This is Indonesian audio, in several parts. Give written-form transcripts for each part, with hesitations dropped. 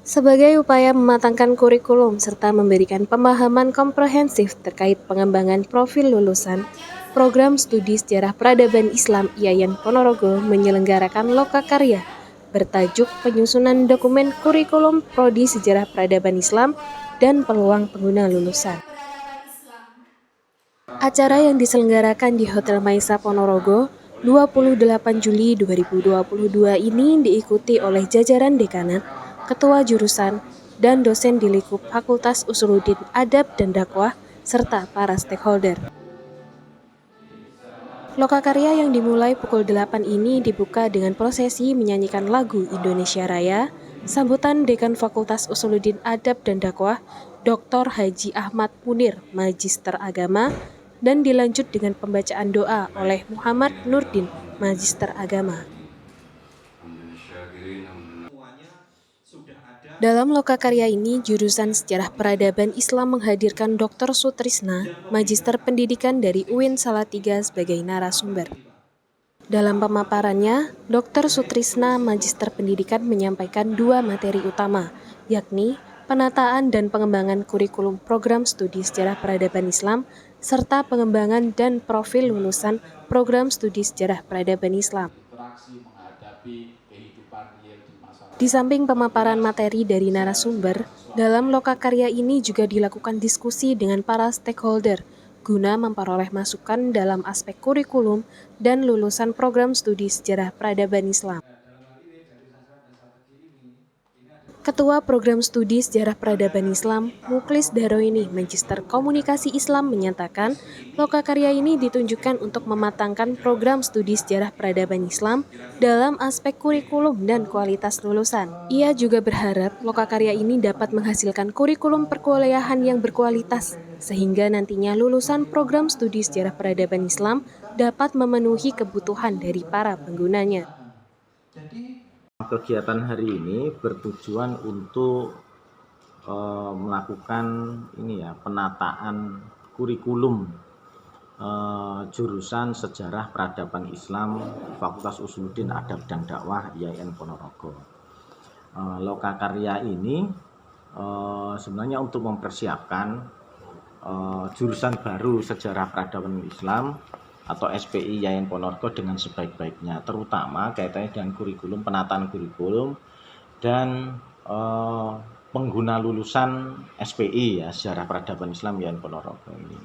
Sebagai upaya mematangkan kurikulum serta memberikan pemahaman komprehensif terkait pengembangan profil lulusan, Program Studi Sejarah Peradaban Islam IAIN Ponorogo menyelenggarakan lokakarya bertajuk Penyusunan Dokumen Kurikulum Prodi Sejarah Peradaban Islam dan Peluang Pengguna Lulusan. Acara yang diselenggarakan di Hotel Maisa Ponorogo 28 Juli 2022 ini diikuti oleh jajaran dekanat, ketua jurusan, dan dosen di lingkup Fakultas Usuluddin Adab dan Dakwah, serta para stakeholder. Lokakarya yang dimulai pukul 8 ini dibuka dengan prosesi menyanyikan lagu Indonesia Raya, sambutan Dekan Fakultas Usuluddin Adab dan Dakwah, Dr. Haji Ahmad Munir, Magister Agama, dan dilanjut dengan pembacaan doa oleh Muhammad Nurdin, Magister Agama. Dalam lokakarya ini, jurusan Sejarah Peradaban Islam menghadirkan Dr. Sutrisna, Magister Pendidikan dari UIN Salatiga sebagai narasumber. Dalam pemaparannya, Dr. Sutrisna, Magister Pendidikan menyampaikan dua materi utama, yakni penataan dan pengembangan kurikulum program studi Sejarah Peradaban Islam, serta pengembangan dan profil lulusan program studi Sejarah Peradaban Islam. Di samping pemaparan materi dari narasumber, dalam lokakarya ini juga dilakukan diskusi dengan para stakeholder guna memperoleh masukan dalam aspek kurikulum dan lulusan program studi Sejarah Peradaban Islam. Ketua Program Studi Sejarah Peradaban Islam, Muklis Daroini, Magister Komunikasi Islam menyatakan, lokakarya ini ditunjukkan untuk mematangkan program studi Sejarah Peradaban Islam dalam aspek kurikulum dan kualitas lulusan. Ia juga berharap lokakarya ini dapat menghasilkan kurikulum perkuliahan yang berkualitas, sehingga nantinya lulusan program studi Sejarah Peradaban Islam dapat memenuhi kebutuhan dari para penggunanya. Kegiatan hari ini bertujuan untuk melakukan penataan kurikulum jurusan Sejarah Peradaban Islam Fakultas Usuluddin Adab dan Dakwah IAIN Ponorogo. Lokakarya ini sebenarnya untuk mempersiapkan jurusan baru Sejarah Peradaban Islam atau SPI IAIN Ponorogo dengan sebaik-baiknya, terutama kaitannya dengan kurikulum, penataan kurikulum, dan pengguna lulusan SPI ya, Sejarah Peradaban Islam IAIN Ponorogo ini.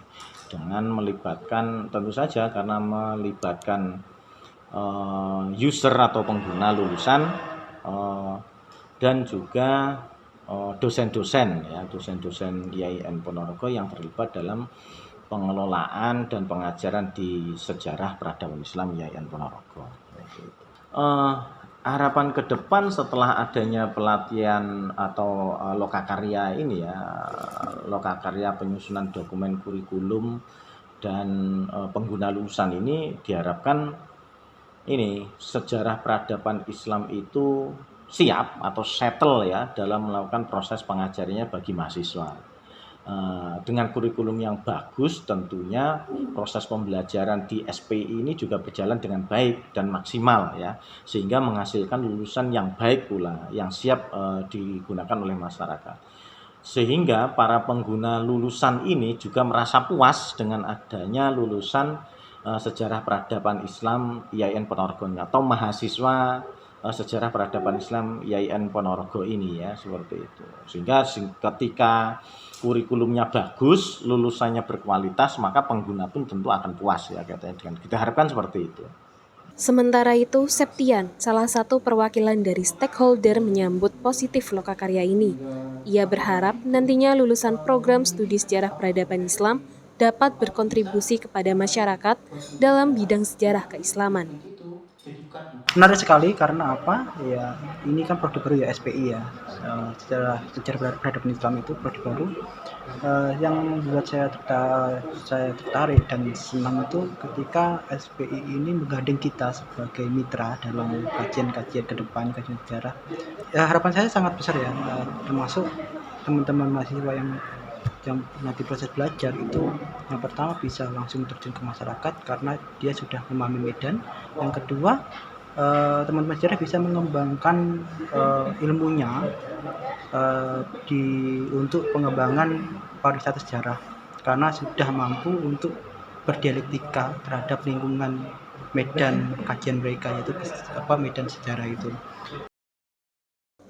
Dengan melibatkan, tentu saja karena melibatkan user atau pengguna lulusan dan juga dosen-dosen IAIN Ponorogo yang terlibat dalam pengelolaan dan pengajaran di Sejarah Peradaban Islam IAIN Ponorogo. Harapan ke depan setelah adanya pelatihan atau lokakarya ini ya, lokakarya penyusunan dokumen kurikulum dan pengguna lulusan ini diharapkan ini Sejarah Peradaban Islam itu siap atau settle ya dalam melakukan proses pengajarannya bagi mahasiswa. Dengan kurikulum yang bagus tentunya proses pembelajaran di SPI ini juga berjalan dengan baik dan maksimal ya, sehingga menghasilkan lulusan yang baik pula yang siap digunakan oleh masyarakat, sehingga para pengguna lulusan ini juga merasa puas dengan adanya lulusan Sejarah Peradaban Islam IAIN Ponorogo atau mahasiswa Sejarah Peradaban Islam IAIN Ponorogo ini ya, seperti itu. Sehingga ketika kurikulumnya bagus, lulusannya berkualitas, maka pengguna pun tentu akan puas ya, kita harapkan seperti itu. Sementara itu, Septian, salah satu perwakilan dari stakeholder menyambut positif lokakarya ini. Ia berharap nantinya lulusan program studi Sejarah Peradaban Islam dapat berkontribusi kepada masyarakat dalam bidang sejarah keislaman. Menarik sekali karena apa? Ya, ini kan produk baru ya, SPI ya. Sejarah Peradaban Islam itu produk baru yang membuat saya tertarik dan senang itu ketika SPI ini menggandeng kita sebagai mitra dalam kajian-kajian ke depan, kajian sejarah. Ya, harapan saya sangat besar ya, termasuk teman-teman mahasiswa yang nanti proses belajar itu yang pertama bisa langsung terjun ke masyarakat karena dia sudah memahami medan. Yang kedua teman-teman sejarah bisa mengembangkan ilmunya untuk pengembangan pariwisata sejarah, karena sudah mampu untuk berdialektika terhadap lingkungan medan kajian mereka, yaitu medan sejarah itu.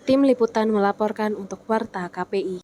Tim Liputan melaporkan untuk Warta KPI.